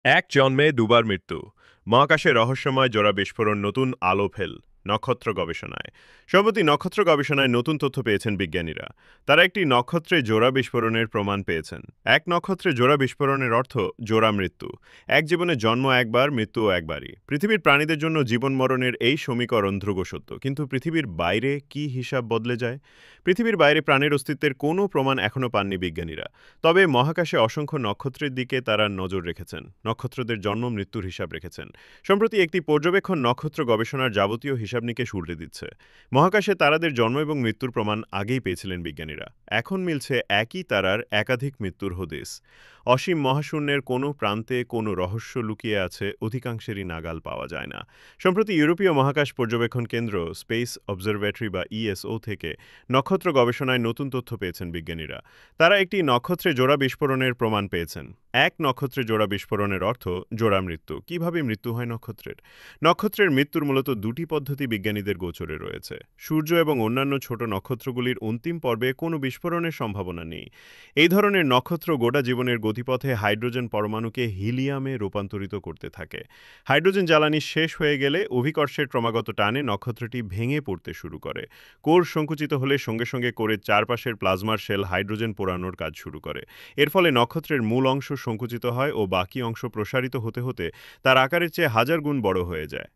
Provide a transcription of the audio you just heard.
এক জন্মে দুবার মৃত্যু। মহাকাশে রহস্যময় জোড়া বিস্ফোরণ নতুন আলো ফেল। নক্ষত্র গবেষণায় সম্প্রতি নক্ষত্র গবেষণায় নতুন তথ্য পেয়েছেন বিজ্ঞানীরা। তারা একটি নক্ষত্রে জোড়া বিস্ফোরণের প্রমাণ পেয়েছেন। এক নক্ষত্রে জোড়া বিস্ফোরণের অর্থ জোড়া মৃত্যু। এক জীবনে জন্ম একবার, মৃত্যু একবারই। পৃথিবীর প্রাণীদের জন্য জীবন মরণের এই সমীকরণ ধ্রুব সত্য, কিন্তু পৃথিবীর বাইরে কি হিসাব বদলে যায়? পৃথিবীর বাইরে প্রাণের অস্তিত্বের কোনো প্রমাণ এখনও পাননি বিজ্ঞানীরা। তবে মহাকাশে অসংখ্য নক্ষত্রের দিকে তারা নজর রেখেছেন, নক্ষত্রদের জন্ম মৃত্যুর হিসাব রেখেছেন। সম্প্রতি একটি পর্যবেক্ষণ নক্ষত্র গবেষণার যাবতীয় হিসাব নিকেশ উল্টে দিচ্ছে। মহাকাশে তারাদের জন্ম এবং মৃত্যুর প্রমাণ আগেই পেয়েছিলেন বিজ্ঞানীরা। এখন মিলছে একই তারার একাধিক মৃত্যুর হদিস। অসীম মহাশূন্যের কোনো প্রান্তে কোনো রহস্য লুকিয়ে আছে, অধিকাংশেরই নাগাল পাওয়া যায় না। সম্প্রতি ইউরোপীয় মহাকাশ পর্যবেক্ষণ কেন্দ্র স্পেস অবজারভেটরি বা ইএসও থেকে নক্ষত্র গবেষণায় নতুন তথ্য পেয়েছেন বিজ্ঞানীরা। তারা একটি নক্ষত্রে জোড়া বিস্ফোরণের প্রমাণ পেয়েছেন। এক নক্ষত্রে জোড়া বিস্ফোরণের অর্থ জোড়া মৃত্যু। কিভাবে মৃত্যু হয় নক্ষত্রের? নক্ষত্রের মৃত্যুর মূলত দুটি পদ্ধতি বিজ্ঞানীদের গোচরে রয়েছে। সূর্য এবং অন্যান্য ছোট নক্ষত্রগুলির অন্তিম পর্বে কোনো বিস্ফোরণের সম্ভাবনা নেই। এই ধরনের নক্ষত্র গোটা জীবনের গতিপথে হাইড্রোজেন পরমাণুকে হিলিয়ামে রূপান্তরিত করতে থাকে। হাইড্রোজেন জ্বালানি শেষ হয়ে গেলে অভিকর্ষের ক্রমাগত টানে নক্ষত্রটি ভেঙে পড়তে শুরু করে। কোর সংকুচিত হলে সঙ্গে সঙ্গে কোরের চারপাশের প্লাজমার শেল হাইড্রোজেন পোড়ানোর কাজ শুরু করে। এর ফলে নক্ষত্রের মূল অংশ সংকুচিত হয় ও বাকি অংশ প্রসারিত হতে হতে তার আকারের চেয়ে হাজার গুণ বড় হয়ে যায়।